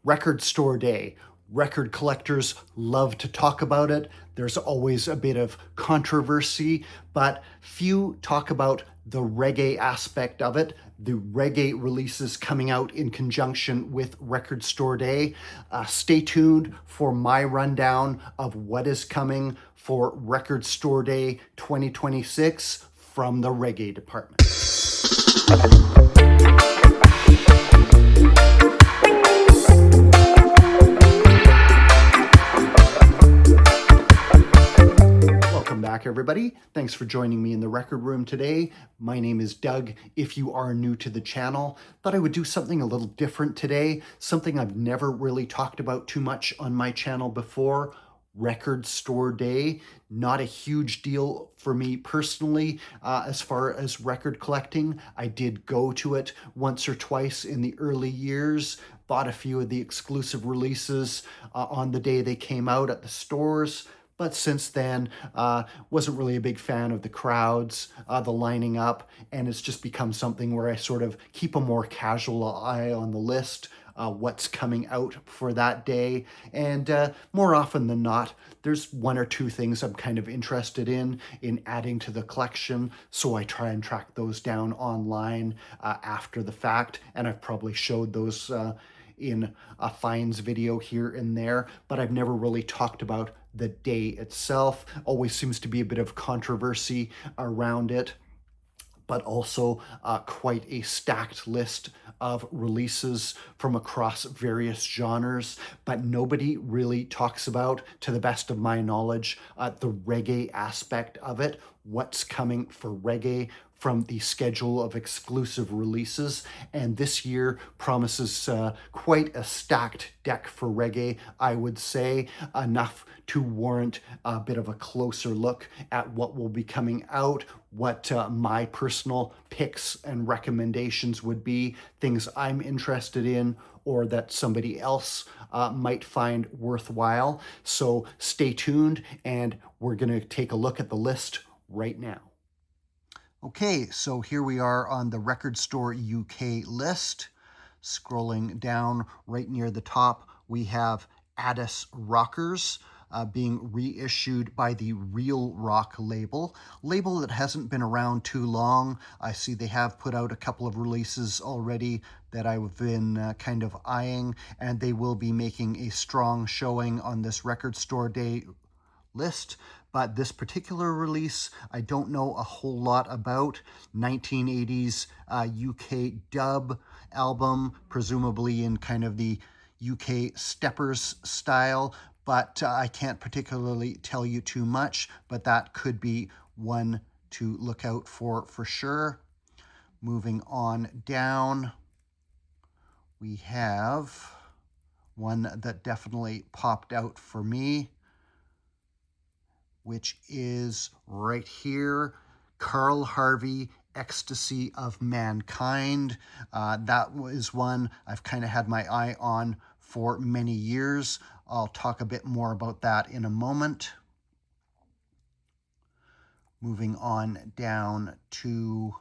Record Store Day. Record collectors love to talk about it. There's always a bit of controversy, but few talk about the reggae aspect of it. The reggae releases coming out in conjunction with Record Store Day. Stay tuned for my rundown of what is coming for Record Store Day 2026 from the reggae department. Welcome back, everybody. Thanks for joining me in the record room today. My name is Doug. If you are new to the channel, thought I would do something a little different today, something I've never really talked about too much on my channel before. Record Store Day, not a huge deal for me personally as far as record collecting. I did go to it once or twice in the early years, bought a few of the exclusive releases on the day they came out at the stores. But since then, wasn't really a big fan of the crowds, the lining up, and it's just become something where I sort of keep a more casual eye on the list, what's coming out for that day. And more often than not, there's one or two things I'm kind of interested in adding to the collection. So I try and track those down online after the fact. And I've probably showed those in a finds video here and there, but I've never really talked about the day itself. Always seems to be a bit of controversy around it, but also quite a stacked list of releases from across various genres. But nobody really talks about, to the best of my knowledge, the reggae aspect of it, what's coming for reggae from the schedule of exclusive releases. And this year promises quite a stacked deck for reggae, I would say, enough to warrant a bit of a closer look at what will be coming out, what my personal picks and recommendations would be, things I'm interested in or that somebody else might find worthwhile. So stay tuned, and we're going to take a look at the list right now. Okay, so here we are on the Record Store UK list. Scrolling down right near the top, we have Addis Rockers being reissued by the Real Rock label that hasn't been around too long. I see they have put out a couple of releases already that I've been kind of eyeing, and they will be making a strong showing on this Record Store Day list. But this particular release, I don't know a whole lot about. 1980s UK dub album, presumably in kind of the UK steppers style, but I can't particularly tell you too much, but that could be one to look out for sure. Moving on down, we have one that definitely popped out for me, which is right here, Carl Harvey, Ecstasy of Mankind. That was one I've kind of had my eye on for many years. I'll talk a bit more about that in a moment. Moving on down to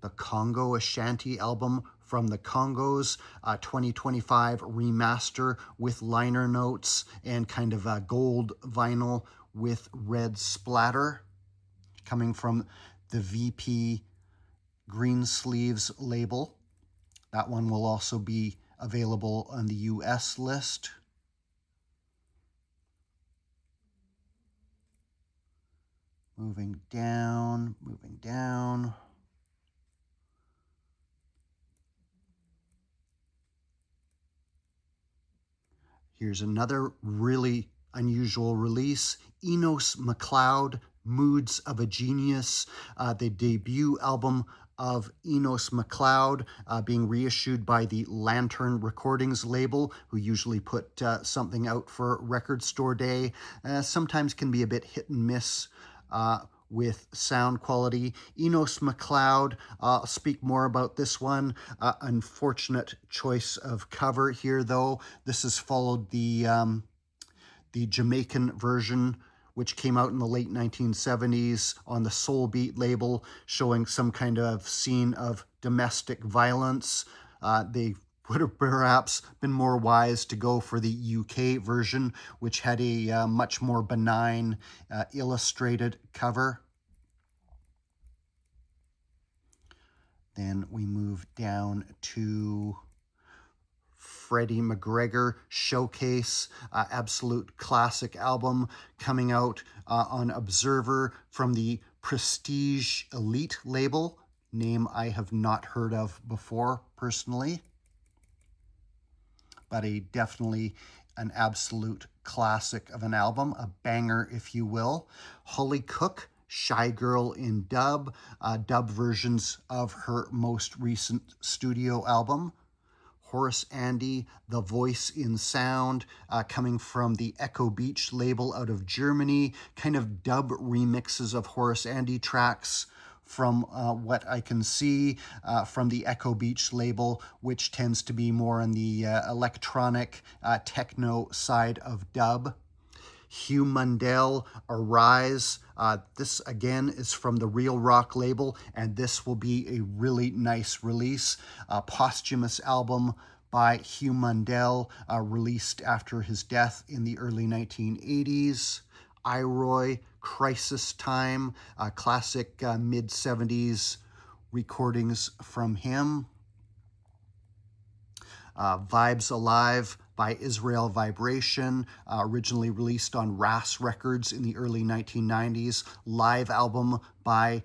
the Congo Ashanti album from the Congos, 2025 remaster with liner notes and kind of a gold vinyl with red splatter, coming from the VP Greensleeves label. That one will also be available on the US list. Moving down. Here's another really unusual release, Enos McLeod, Moods of a Genius, the debut album of Enos McLeod, being reissued by the Lantern Recordings label, who usually put something out for Record Store Day. Sometimes can be a bit hit and miss with sound quality. Enos McLeod, I'll speak more about this one. Unfortunate choice of cover here, though. This has followed the Jamaican version, which came out in the late 1970s on the Soul Beat label, showing some kind of scene of domestic violence. They would have perhaps been more wise to go for the UK version, which had a much more benign illustrated cover. Then we move down to Freddie McGregor Showcase, absolute classic album coming out on Observer from the Prestige Elite label, name I have not heard of before personally, but definitely an absolute classic of an album, a banger if you will. Holly Cook, Shy Girl in dub, dub versions of her most recent studio album. Horace Andy, The Voice in Sound, coming from the Echo Beach label out of Germany, kind of dub remixes of Horace Andy tracks from what I can see from the Echo Beach label, which tends to be more on the electronic techno side of dub. Hugh Mundell, Arise. This, again, is from the Real Rock label, and this will be a really nice release. A posthumous album by Hugh Mundell, released after his death in the early 1980s. Iroy, Crisis Time, classic mid-70s recordings from him. Vibes Alive by Israel Vibration, originally released on RAS Records in the early 1990s. Live album by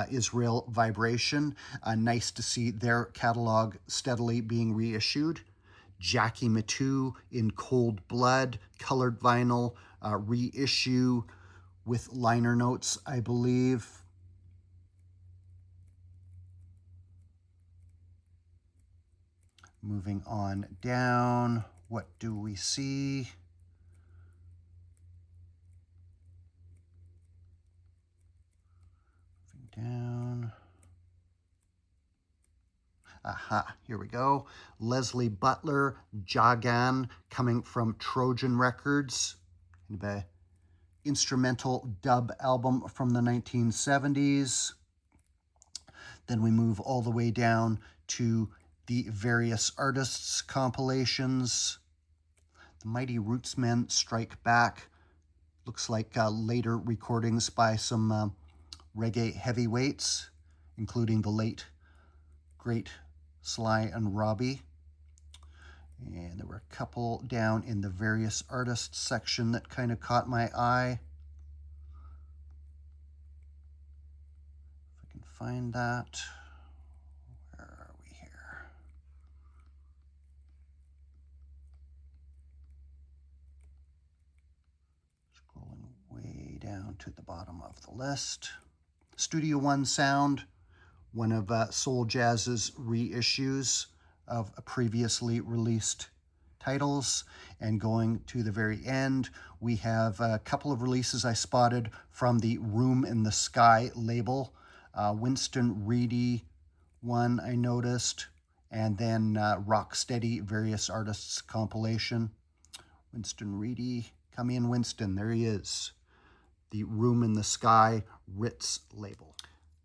Israel Vibration. Nice to see their catalog steadily being reissued. Jackie Matu in Cold Blood, colored vinyl, reissue with liner notes, I believe. Moving on down, what do we see? Moving down. Aha, here we go. Leslie Butler, Jagan, coming from Trojan Records. An instrumental dub album from the 1970s. Then we move all the way down to the various artists compilations. The Mighty Rootsmen Strike Back. Looks like later recordings by some reggae heavyweights, including the late, great Sly and Robbie. And there were a couple down in the various artists section that kind of caught my eye. If I can find that. Where are we here? Scrolling way down to the bottom of the list. Studio One Sound, one of Soul Jazz's reissues of previously released titles. And going to the very end, we have a couple of releases I spotted from the Room in the Sky label. Winston Reedy one I noticed, and then Rocksteady Various Artists compilation. Winston Reedy, come in Winston, there he is. The Room in the Sky Ritz label.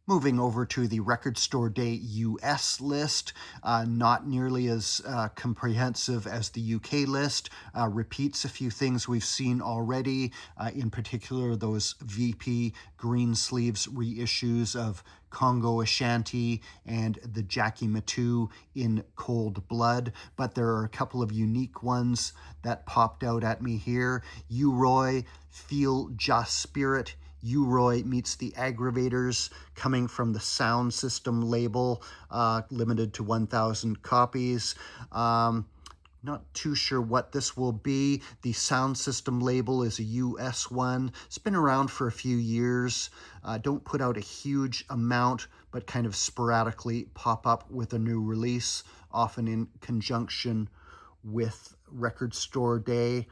Moving over to the Record Store Day US list, not nearly as comprehensive as the UK list, repeats a few things we've seen already, in particular those VP Greensleeves reissues of Congo Ashanti and the Jackie Matu in Cold Blood, but there are a couple of unique ones that popped out at me here. U-Roy, Feel Just Spirit, U-Roy meets the Aggravators, coming from the Sound System label, limited to 1,000 copies. Not too sure what this will be. The Sound System label is a US one. It's been around for a few years. Don't put out a huge amount, but kind of sporadically pop up with a new release, often in conjunction with Record Store Day,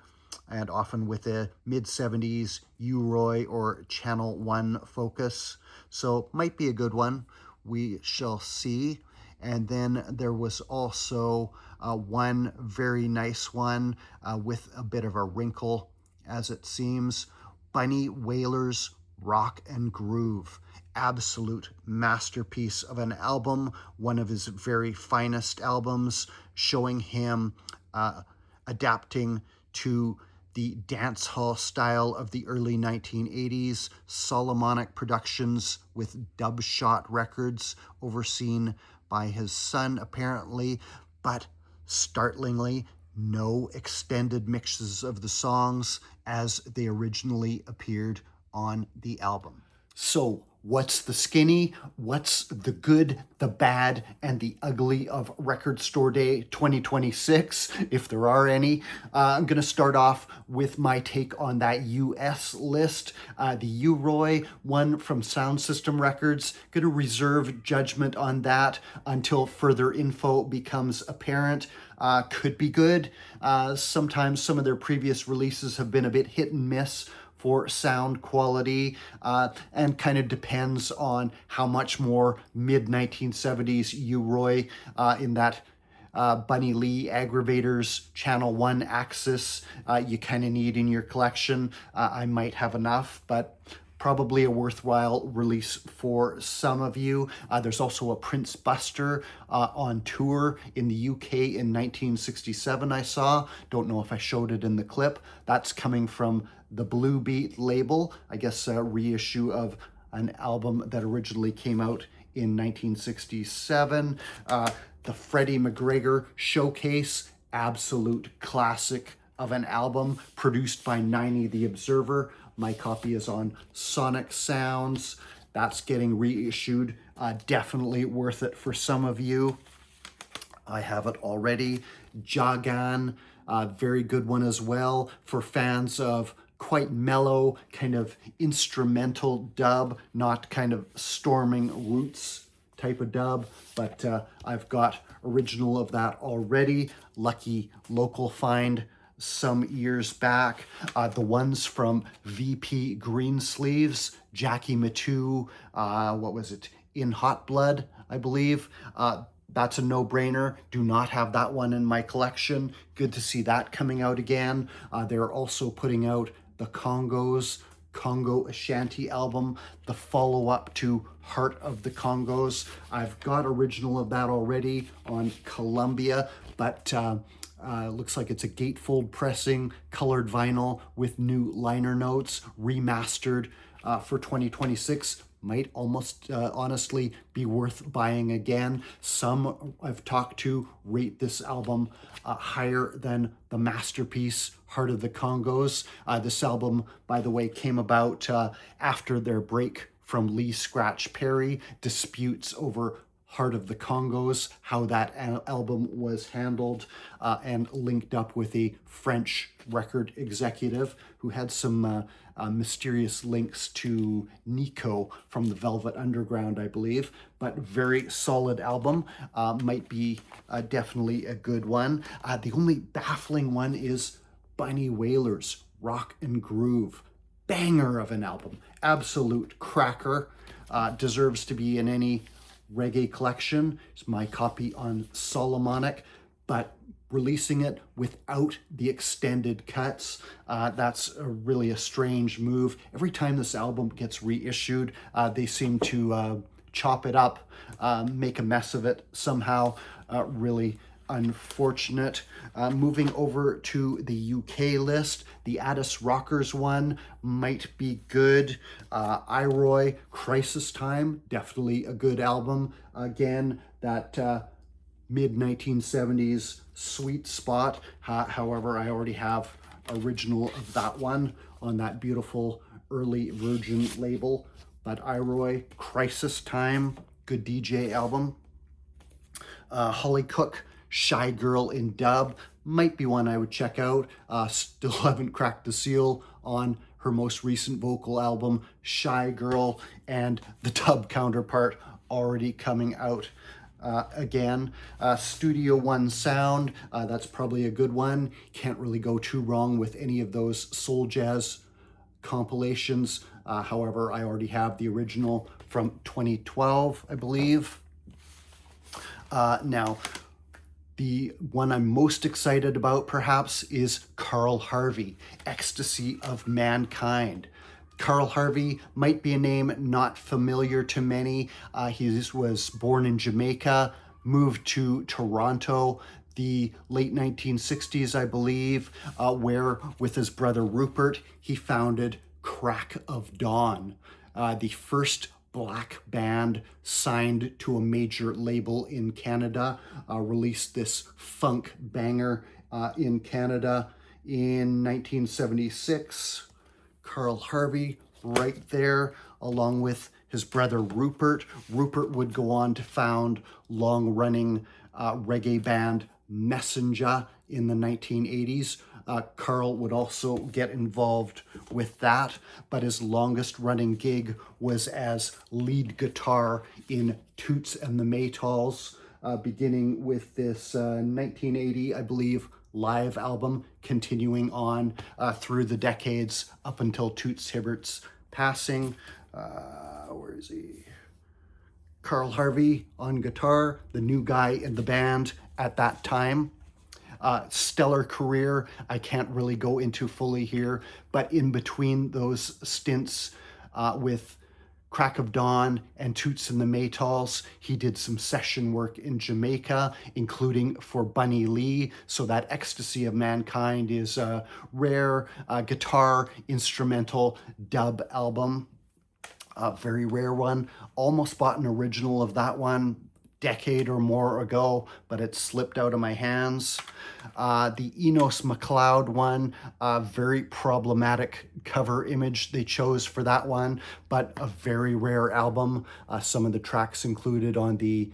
and often with a mid-70s U-Roy or Channel 1 focus. So might be a good one. We shall see. And then there was also one very nice one with a bit of a wrinkle, as it seems. Bunny Whalers Rock and Groove. Absolute masterpiece of an album, one of his very finest albums, showing him adapting to the dance hall style of the early 1980s, Solomonic Productions with Dub Shot Records, overseen by his son apparently, but startlingly, no extended mixes of the songs as they originally appeared on the album. So, what's the skinny? What's the good, the bad, and the ugly of Record Store Day 2026, if there are any? I'm going to start off with my take on that US list. The U-Roy one from Sound System Records. Going to reserve judgment on that until further info becomes apparent. Could be good. Sometimes some of their previous releases have been a bit hit and miss for sound quality, and kind of depends on how much more mid-1970s U-Roy in that Bunny Lee Aggravators Channel 1 axis you kind of need in your collection. I might have enough, but probably a worthwhile release for some of you. There's also a Prince Buster on tour in the UK in 1967 I saw. Don't know if I showed it in the clip. That's coming from the Blue Beat label. I guess a reissue of an album that originally came out in 1967. The Freddie McGregor Showcase, absolute classic of an album produced by 90 The Observer. My copy is on Sonic Sounds. That's getting reissued. Definitely worth it for some of you. I have it already. Jagan, very good one as well for fans of quite mellow, kind of instrumental dub, not kind of storming roots type of dub, but I've got original of that already. Lucky local find some years back. The ones from VP Greensleeves, Jackie Matu, what was it? In Hot Blood, I believe. That's a no-brainer. Do not have that one in my collection. Good to see that coming out again. They're also putting out the Congo Ashanti album, the follow-up to Heart of the Congos. I've got original of that already on Columbia, but looks like it's a gatefold pressing, colored vinyl with new liner notes, remastered for 2026. Might almost honestly be worth buying again. Some I've talked to rate this album higher than the masterpiece Heart of the Congos. This album, by the way, came about after their break from Lee Scratch Perry, disputes over Heart of the Congos, how that album was handled, and linked up with a French record executive who had some mysterious links to Nico from the Velvet Underground, I believe, but very solid album. Might be definitely a good one. The only baffling one is Bunny Wailer's Rock and Groove. Banger of an album. Absolute cracker. Deserves to be in any reggae collection. It's my copy on Solomonic, but releasing it without the extended cuts, that's really a strange move. Every time this album gets reissued, they seem to chop it up, make a mess of it somehow. Really unfortunate. Moving over to the UK list, the Addis Rockers one might be good. Iroy, Crisis Time, definitely a good album. Again, that mid-1970s sweet spot. However, I already have original of that one on that beautiful early Virgin label. But Iroy, Crisis Time, good DJ album. Holly Cook, Shy Girl in Dub, might be one I would check out. Still haven't cracked the seal on her most recent vocal album, Shy Girl, and the dub counterpart already coming out again. Studio One Sound, that's probably a good one. Can't really go too wrong with any of those soul jazz compilations. However, I already have the original from 2012, I believe. Now, the one I'm most excited about, perhaps, is Carl Harvey, Ecstasy of Mankind. Carl Harvey might be a name not familiar to many. He was born in Jamaica, moved to Toronto the late 1960s, I believe, where with his brother Rupert, he founded Crack of Dawn, the first black band signed to a major label in Canada, released this funk banger in Canada in 1976. Carl Harvey right there, along with his brother Rupert. Rupert would go on to found long-running reggae band Messenger in the 1980s. Carl would also get involved with that, but his longest running gig was as lead guitar in Toots and the Maytals, beginning with this 1980, I believe, live album, continuing on through the decades up until Toots Hibbert's passing. Where is he? Carl Harvey on guitar, the new guy in the band at that time. Stellar career, I can't really go into fully here, but in between those stints with Crack of Dawn and Toots and the Maytals, he did some session work in Jamaica, including for Bunny Lee. So that Ecstasy of Mankind is a rare guitar instrumental dub album. A very rare one. Almost bought an original of that one decade or more ago, but it slipped out of my hands. The Enos McLeod one, very problematic cover image they chose for that one, but a very rare album. Some of the tracks included on the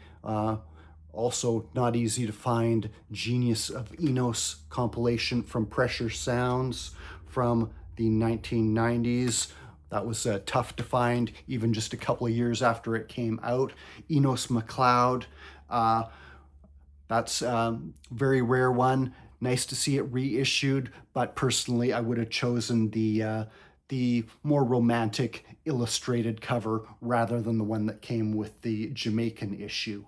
also not easy to find Genius of Enos compilation from Pressure Sounds from the 1990s. That was tough to find even just a couple of years after it came out. Enos McLeod, that's a very rare one. Nice to see it reissued, but personally I would have chosen the more romantic illustrated cover rather than the one that came with the Jamaican issue.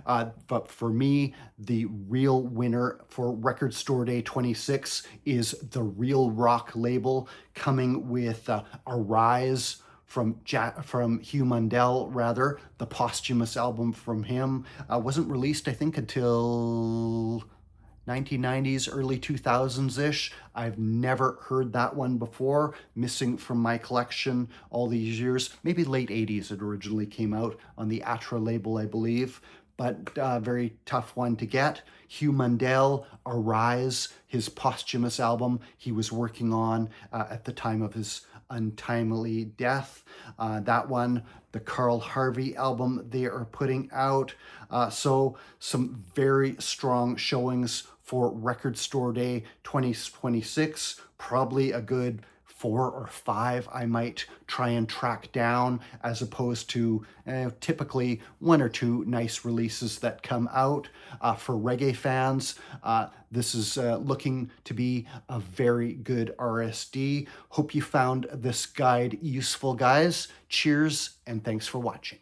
But for me, the real winner for Record Store Day 26 is the Real Rock label, coming with Arise from Hugh Mundell, rather, the posthumous album from him. Wasn't released, I think, until 1990s, early 2000s-ish. I've never heard that one before, missing from my collection all these years. Maybe late 80s it originally came out on the Atra label, I believe, but very tough one to get. Hugh Mundell, Arise, his posthumous album he was working on at the time of his untimely death. That one, the Carl Harvey album they are putting out. So some very strong showings for Record Store Day 2026. Probably a good 4 or 5 I might try and track down, as opposed to typically 1 or 2 nice releases that come out. For reggae fans, this is looking to be a very good RSD. Hope you found this guide useful, guys. Cheers, and thanks for watching.